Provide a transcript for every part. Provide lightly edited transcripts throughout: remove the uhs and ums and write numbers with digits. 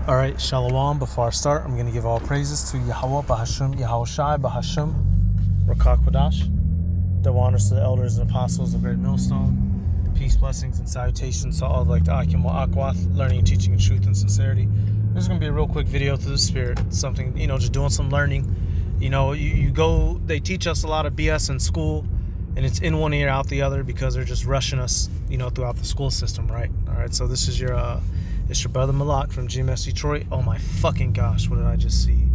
All right, Shalom. Before I start, I'm going to give all praises to Yahweh, Bahasham, Yahushai, Bahasham, Rakak Kodash. Double honors to the elders and apostles of Great Millstone. Peace, blessings, and salutations to all like the Akim wa Akwath, learning, teaching, and truth and sincerity. This is going to be a real quick video through the Spirit. Something, just doing some learning. You go, they teach us a lot of BS in school, and it's in one ear, out the other, because they're just rushing us, throughout the school system, right? All right, so this is it's your brother Malak from GMS Detroit. Oh my fucking gosh, what did I just see?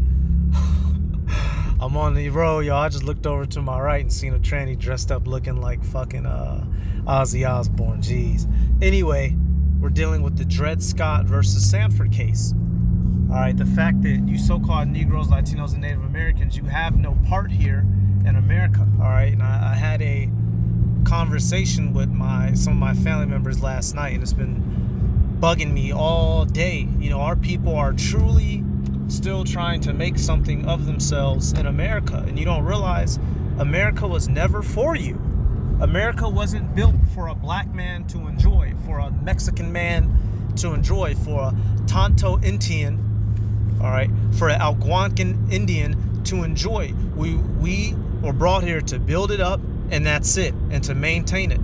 I'm on the road, y'all. I just looked over to my right and seen a tranny dressed up looking like fucking Ozzy Osbourne. Jeez. Anyway, we're dealing with the Dred Scott versus Sanford case. All right, the fact that you so-called Negroes, Latinos, and Native Americans, you have no part here in America. All right, and I had a conversation with some of my family members last night, and it's been bugging me all day. Our people are truly still trying to make something of themselves in America, and you don't realize America was never for you. America wasn't built for a black man to enjoy, for a Mexican man to enjoy, for a Tonto Indian, all right, for an Algonquin Indian to enjoy. We were brought here to build it up, and that's it, and to maintain it.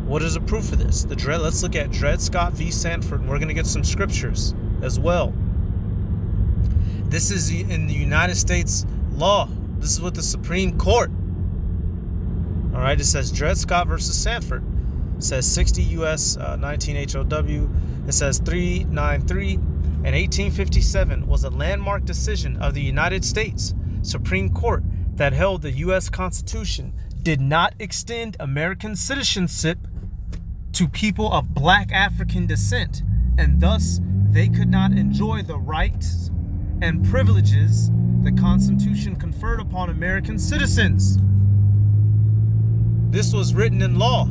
What is the proof of this? Let's look at Dred Scott v. Sanford, and we're going to get some scriptures as well. This is in the United States law. This is with the Supreme Court. All right, it says Dred Scott versus Sanford. It says 60 U.S. 19 HOW. It says 393. In 1857 was a landmark decision of the United States Supreme Court that held the U.S. Constitution did not extend American citizenship to people of black African descent, and thus they could not enjoy the rights and privileges the Constitution conferred upon American citizens. This was written in law.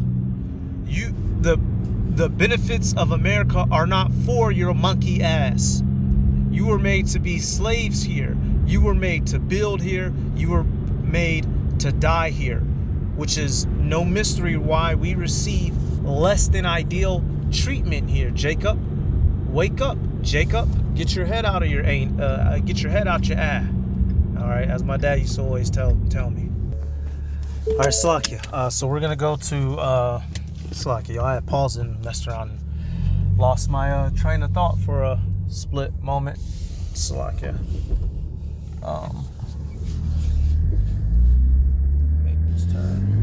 The benefits of America are not for your monkey ass. You were made to be slaves here. You were made to build here. You were made to die here, which is no mystery why we receive less than ideal treatment here. Jacob, wake up. Jacob, get your head out of your get your head out your eye. All right, as my dad used to always tell me. All right, Salakia. So we're gonna go to Salakia. Y'all, I had paused and messed around and lost my train of thought for a split moment. Salakia. Make this turn.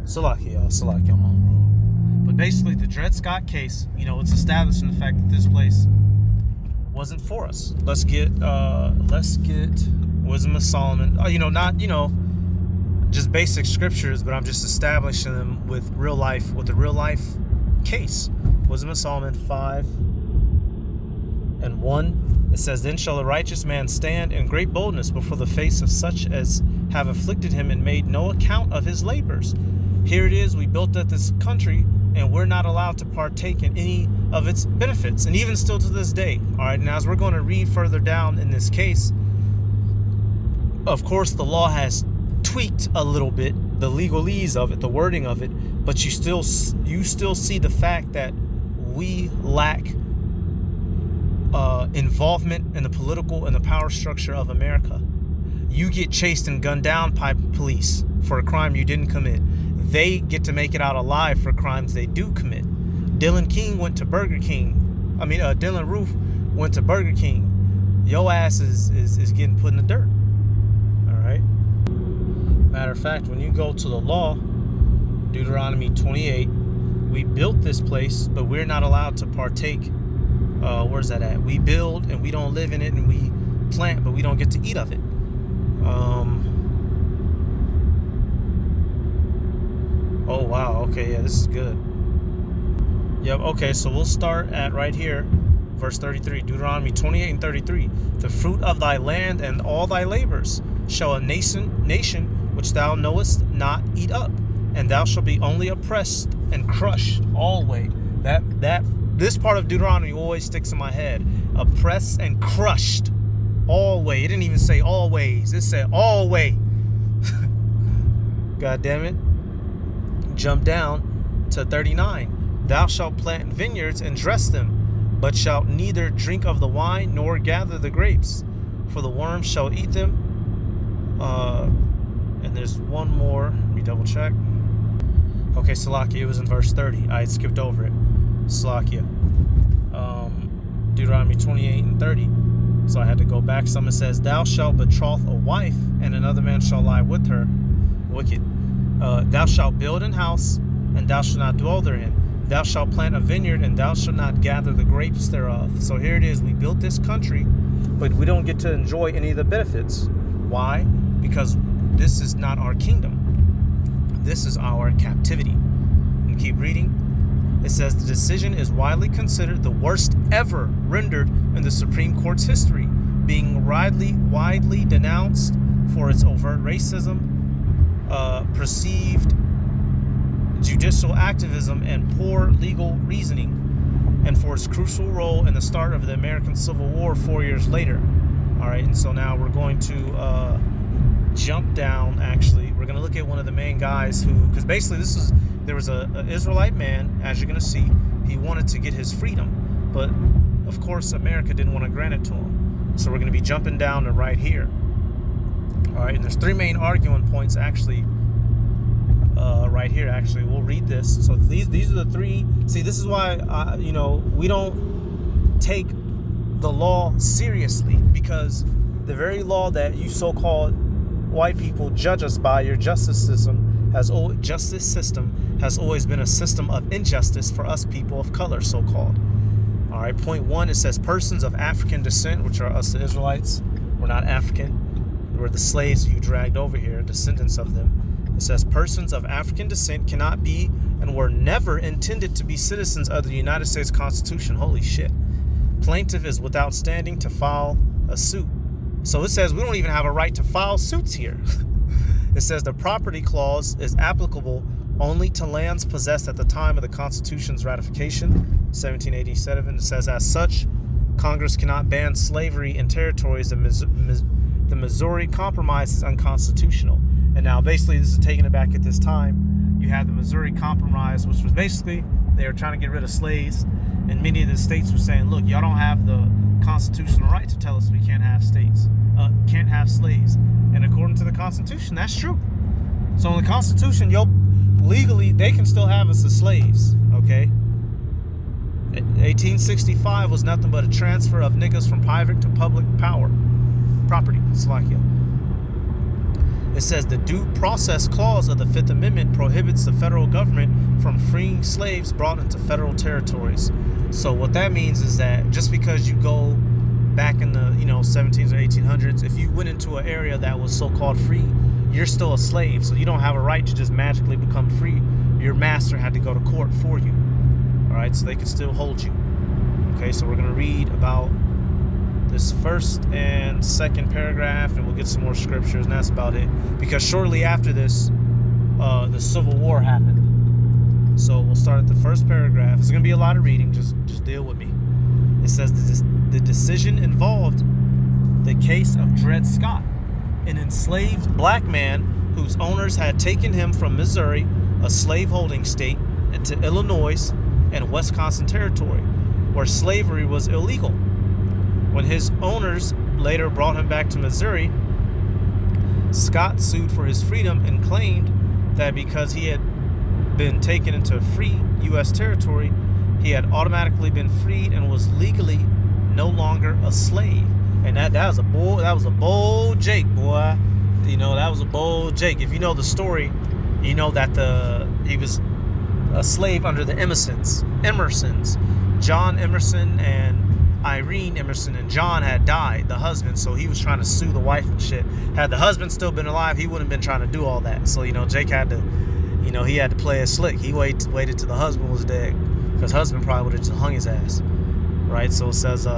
Salakia, y'all. Salakia, I'm on the road. But basically, the Dred Scott case, it's established in the fact that this place wasn't for us. Let's get Wisdom of Solomon. Just basic scriptures, but I'm just establishing them with the real life case. Wisdom of Solomon 5:1. It says, "Then shall a righteous man stand in great boldness before the face of such as have afflicted him and made no account of his labors." Here it is, we built up this country, and we're not allowed to partake in any of its benefits, and even still to this day. All right, and as we're going to read further down in this case, of course, the law has tweaked a little bit, the legalese of it, the wording of it, but you still see the fact that we lack involvement in the political and the power structure of America. You get chased and gunned down by police for a crime you didn't commit. They get to make it out alive for crimes they do commit. Dylan Roof went to Burger King. Your ass is getting put in the dirt. All right. Matter of fact, when you go to the law, Deuteronomy 28, we built this place, but we're not allowed to partake. Where's that at? We build and we don't live in it, and we plant, but we don't get to eat of it. Oh, wow. Okay, yeah, this is good. Yep, okay, so we'll start at right here, verse 33. Deuteronomy 28:33. "The fruit of thy land and all thy labors shall a nation which thou knowest not eat up, and thou shalt be only oppressed and crushed always." This part of Deuteronomy always sticks in my head. Oppressed and crushed always. It didn't even say always. It said always. God damn it. Jump down to 39. Thou shalt plant vineyards and dress them. but shalt neither drink of the wine nor gather the grapes, for the worms shall eat them. And there's one more. Let me double check. Okay, Salakia, it was in verse 30. I skipped over it. Salakia. Deuteronomy 28 and 30. So I had to go back. Some it says, thou shalt betroth a wife, and another man shall lie with her. Wicked. Thou shalt build an house, and thou shalt not dwell therein. Thou shalt plant a vineyard, and thou shalt not gather the grapes thereof. So here it is. We built this country, but we don't get to enjoy any of the benefits. Why? Because this is not our kingdom. This is our captivity. And keep reading. It says the decision is widely considered the worst ever rendered in the Supreme Court's history, being widely denounced for its overt racism, perceived judicial activism, and poor legal reasoning, and for its crucial role in the start of the American Civil War 4 years later. All right, and so now we're going to jump down. Actually, we're going to look at one of the main guys who, because basically there was an Israelite man, as you're going to see. He wanted to get his freedom, but of course America didn't want to grant it to him. So we're going to be jumping down to right here. All right, and there's three main arguing points actually. Right here, actually, we'll read this. So these are the three. See, this is why we don't take the law seriously, because the very law that you so-called white people judge us by, your justice system has always been a system of injustice for us people of color, so-called. All right, point one, it says persons of African descent, which are us, the Israelites. We're not African. We're the slaves you dragged over here, descendants of them. It says persons of African descent cannot be and were never intended to be citizens of the United States Constitution. Holy shit. Plaintiff is without standing to file a suit. So it says we don't even have a right to file suits here. It says the property clause is applicable only to lands possessed at the time of the Constitution's ratification, 1787. It says as such, Congress cannot ban slavery in territories the Missouri Compromise is unconstitutional. And now basically this is taking it back at this time. You had the Missouri Compromise, which was basically they were trying to get rid of slaves. And many of the states were saying, look, y'all don't have the constitutional right to tell us we can't have can't have slaves. And according to the Constitution, that's true. So in the Constitution, legally, they can still have us as slaves, okay? 1865 was nothing but a transfer of niggas from private to public property. Slovakia. It says the Due Process Clause of the Fifth Amendment prohibits the federal government from freeing slaves brought into federal territories. So what that means is that just because you go back in the 1700s or 1800s, if you went into an area that was so-called free, you're still a slave. So you don't have a right to just magically become free. Your master had to go to court for you. All right, so they could still hold you. Okay, so we're going to read about this first and second paragraph, and we'll get some more scriptures, and that's about it. Because shortly after this, the Civil War happened. So we'll start at the first paragraph. It's going to be a lot of reading. Just deal with me. It says the decision involved the case of Dred Scott, an enslaved black man whose owners had taken him from Missouri, a slaveholding state, to Illinois and Wisconsin territory, where slavery was illegal. When his owners later brought him back to Missouri, Scott sued for his freedom and claimed that because he had been taken into free U.S. territory, he had automatically been freed and was legally no longer a slave. And that was a bold Jake, boy. That was a bold Jake. If you know the story, you know that he was a slave under the Emersons. John Emerson and Irene Emerson, and John had died, the husband, so he was trying to sue the wife and shit. Had the husband still been alive, he wouldn't have been trying to do all that. So, Jake had to, he had to play it slick. He waited till the husband was dead, because husband probably would have just hung his ass. Right? So it says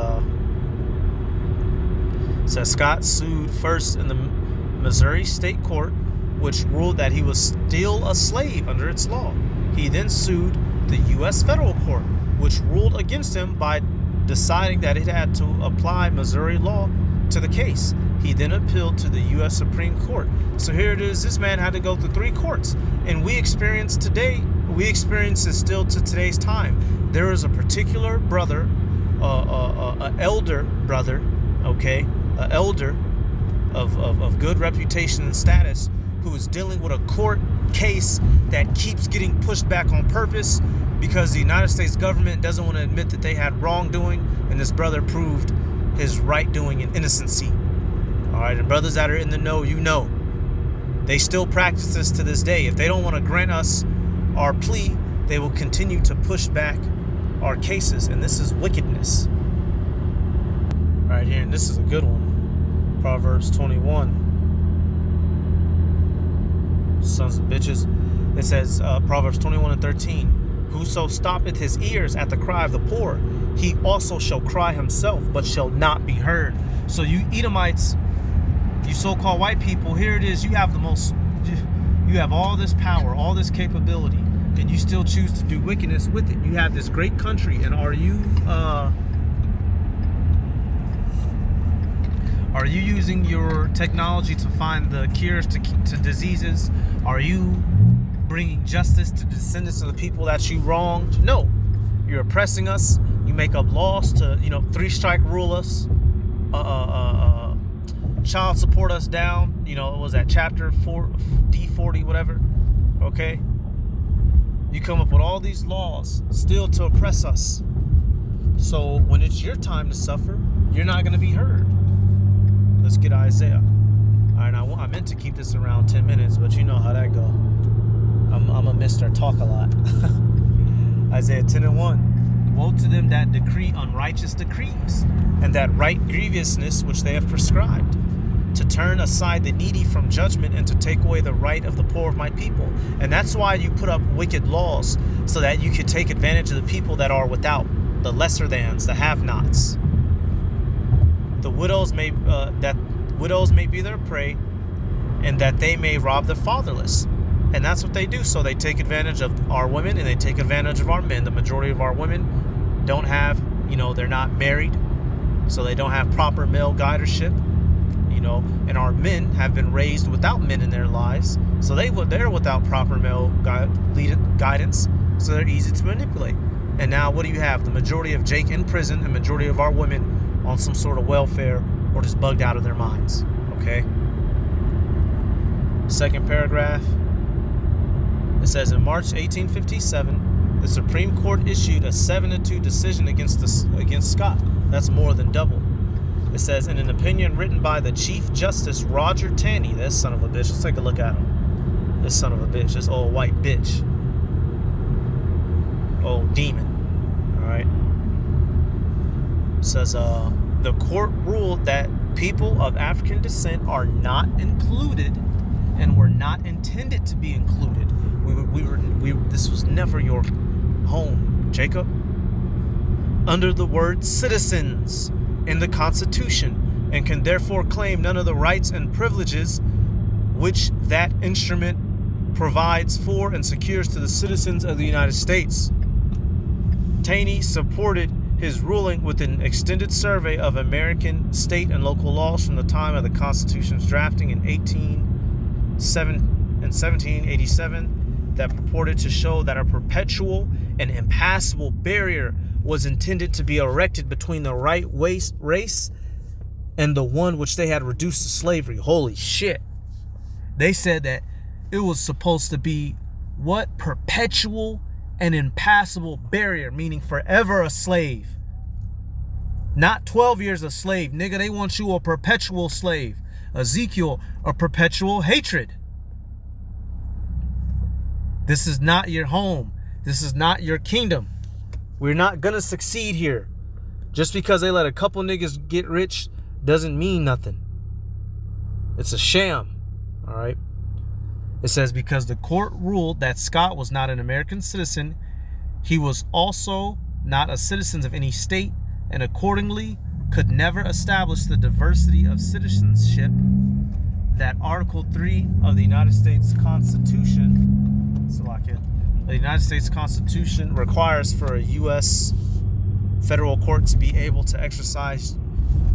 Scott sued first in the Missouri State Court, which ruled that he was still a slave under its law. He then sued the U.S. Federal Court, which ruled against him by deciding that it had to apply Missouri law to the case. He then appealed to the U.S. Supreme Court. So here it is. This man had to go through 3 courts. And we experience this still to today's time. There is a particular brother an elder brother, okay, an elder of good reputation and status, who is dealing with a court case that keeps getting pushed back on purpose because the United States government doesn't want to admit that they had wrongdoing, and this brother proved his right doing and innocency. All right, and brothers that are in the know, you know, they still practice this to this day. If they don't want to grant us our plea, they will continue to push back our cases, and this is wickedness. Right here, and this is a good one. Proverbs 21. Sons of bitches. It says, Proverbs 21:13. Whoso stoppeth his ears at the cry of the poor, he also shall cry himself, but shall not be heard. So you Edomites, you so-called white people, here it is. You have all this power, all this capability, and you still choose to do wickedness with it. You have this great country, and are you using your technology to find the cures to diseases? Are you bringing justice to descendants of the people that you wronged? No. You're oppressing us. You make up laws to, 3-strike rule us, child support us down. What was that, chapter 4, D40, whatever? Okay? You come up with all these laws still to oppress us. So when it's your time to suffer, you're not going to be heard. Let's get Isaiah. All right, I meant to keep this around 10 minutes, but you know how that go. I'm a Mr. Talk a lot. Isaiah 10:1. Woe to them that decree unrighteous decrees, and that write grievousness which they have prescribed, to turn aside the needy from judgment, and to take away the right of the poor of my people. And that's why you put up wicked laws, so that you could take advantage of the people that are without, the lesser thans, the have-nots. The widows may be their prey, and that they may rob the fatherless. And that's what they do. So they take advantage of our women, and they take advantage of our men. The majority of our women don't have, they're not married, so they don't have proper male guidership, and our men have been raised without men in their lives, so they're without proper male guidance, so they're easy to manipulate. And now what do you have? The majority of Jake in prison, and majority of our women on some sort of welfare, or just bugged out of their minds. Okay. Second paragraph. It says, in March 1857, the Supreme Court issued a 7-2 decision against Scott. That's more than double. It says, in an opinion written by the Chief Justice Roger Taney, this son of a bitch. Let's take a look at him. This son of a bitch. This old white bitch. Old demon. All right. It says, the court ruled that people of African descent are not included, and were not intended to be included. This was never your home, Jacob. Under the word citizens in the Constitution, and can therefore claim none of the rights and privileges which that instrument provides for and secures to the citizens of the United States. Taney supported his ruling with an extended survey of American state and local laws from the time of the Constitution's drafting in 1787 that purported to show that a perpetual and impassable barrier was intended to be erected between the right race and the one which they had reduced to slavery. Holy shit. They said that it was supposed to be what? Perpetual and impassable barrier, meaning forever a slave. Not 12 years a slave, nigga. They want you a perpetual slave. Ezekiel, a perpetual hatred. This is not your home. This is not your kingdom. We're not gonna succeed here. Just because they let a couple niggas get rich doesn't mean nothing. It's a sham. All right. It says, because the court ruled that Scott was not an American citizen, he was also not a citizen of any state, and accordingly could never establish the diversity of citizenship that Article 3 of the United States Constitution, the United States Constitution requires for a U.S. federal court to be able to exercise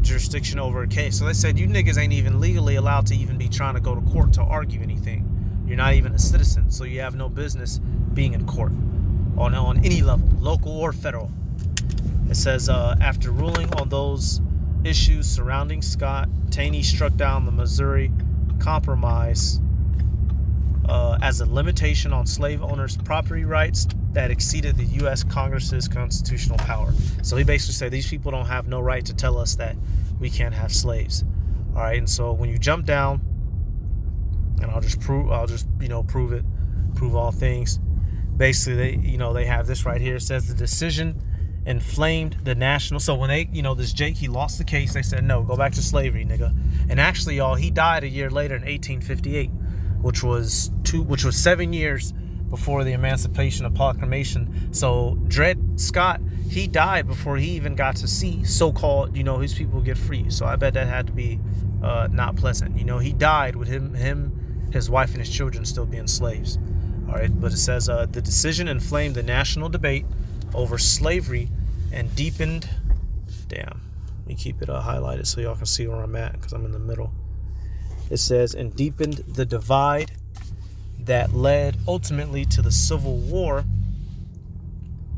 jurisdiction over a case. So they said, you niggas ain't even legally allowed to even be trying to go to court to argue anything. You're not even a citizen, so you have no business being in court on any level, local or federal. It says, after ruling on those issues surrounding Scott, Taney struck down the Missouri Compromise as a limitation on slave owners' property rights that exceeded the U.S. Congress's constitutional power. So he basically said these people don't have no right to tell us that we can't have slaves. All right, and so when you jump down, and I'll just prove all things. Basically, they have this right here. It says the decision inflamed the national. So when they, this Jake, he lost the case. They said, no, go back to slavery, nigga. And actually, y'all, he died a year later in 1858, which was 7 years before the Emancipation of Proclamation. So Dred Scott, he died before he even got to see so-called, his people get free. So I bet that had to be not pleasant. He died with his wife and his children still being slaves. All right, but it says the decision inflamed the national debate over slavery and deepened. Damn, let me keep it highlighted so y'all can see where I'm at because I'm in the middle. It says, and deepened the divide that led ultimately to the Civil War.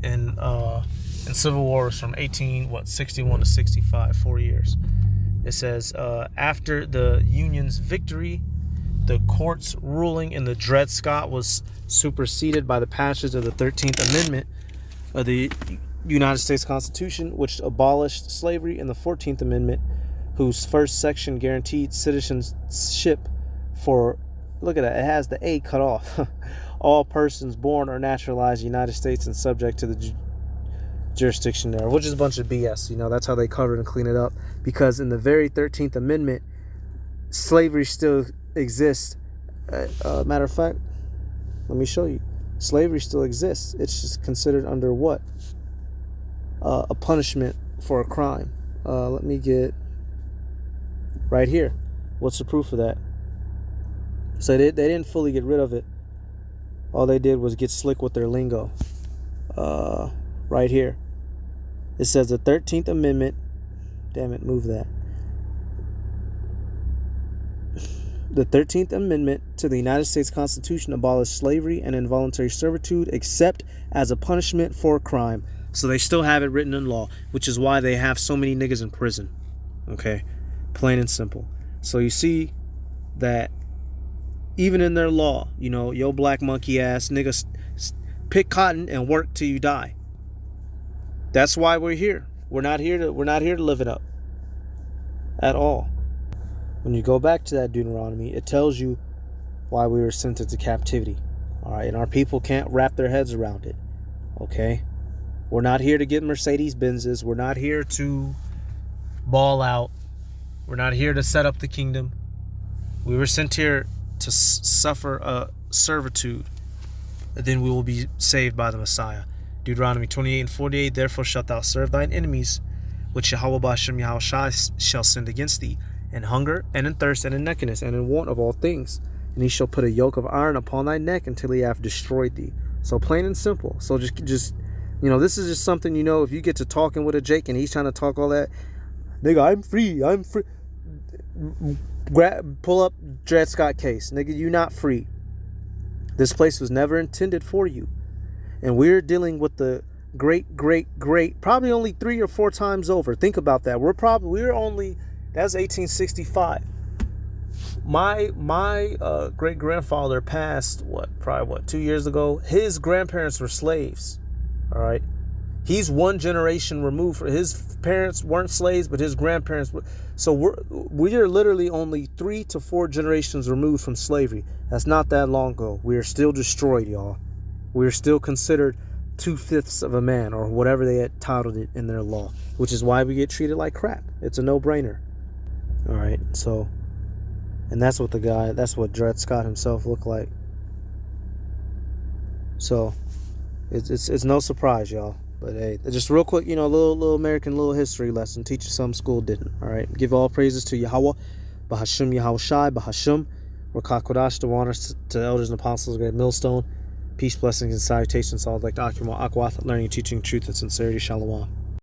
And Civil War was from 61 to 65, 4 years. It says, after the Union's victory, the court's ruling in the Dred Scott was superseded by the passage of the 13th Amendment of the United States Constitution, which abolished slavery, and the 14th Amendment, whose first section guaranteed citizenship for, look at that, it has the A cut off, all persons born or naturalized United States and subject to the jurisdiction there, which is a bunch of BS. That's how they cover it and clean it up, because in the very 13th Amendment, slavery still exists. Matter of fact, let me show you. Slavery still exists. It's just considered under what? A punishment for a crime. Let me get right here. What's the proof of that? So they didn't fully get rid of it. All they did was get slick with their lingo. Right here. It says the 13th Amendment. Damn it, move that. The 13th Amendment to the United States Constitution abolished slavery and involuntary servitude except as a punishment for crime. So they still have it written in law, which is why they have so many niggas in prison. Okay? Plain and simple. So you see that even in their law, yo black monkey ass niggas pick cotton and work till you die. That's why we're here. We're not here to live it up at all. When you go back to that Deuteronomy, it tells you why we were sent into captivity. All right, and our people can't wrap their heads around it. Okay? We're not here to get Mercedes-Benzes. We're not here to ball out. We're not here to set up the kingdom. We were sent here to suffer a servitude. And then we will be saved by the Messiah. Deuteronomy 28:48, therefore shalt thou serve thine enemies, which Yahweh Ba'ashem Yahushua shall send against thee, in hunger, and in thirst, and in nakedness, and in want of all things. And he shall put a yoke of iron upon thy neck until he have destroyed thee. So plain and simple. So just this is just something, if you get to talking with a Jake and he's trying to talk all that, nigga, I'm free. Pull up Dred Scott case. Nigga, you not free. This place was never intended for you. And we're dealing with the great, probably only 3 or 4 times over. Think about that. That's 1865. My great grandfather passed probably 2 years ago. His grandparents were slaves. All right, he's one generation removed. His parents weren't slaves, but his grandparents were. So we're literally only 3 to 4 generations removed from slavery. That's not that long ago. We are still destroyed, y'all. We are still considered 2/5 of a man, or whatever they had titled it in their law, which is why we get treated like crap. It's a no-brainer. All right, so, and that's what Dred Scott himself looked like. So, it's no surprise, y'all. But hey, just real quick, little American little history lesson. Teach you something school didn't. All right, give all praises to Yahweh, Bahashem Yahushai, Bahashem, Rakakodash, the honors to the elders and apostles, great millstone. Peace, blessings, and salutations. All like the Akwath, learning, teaching, truth, and sincerity. Shalom.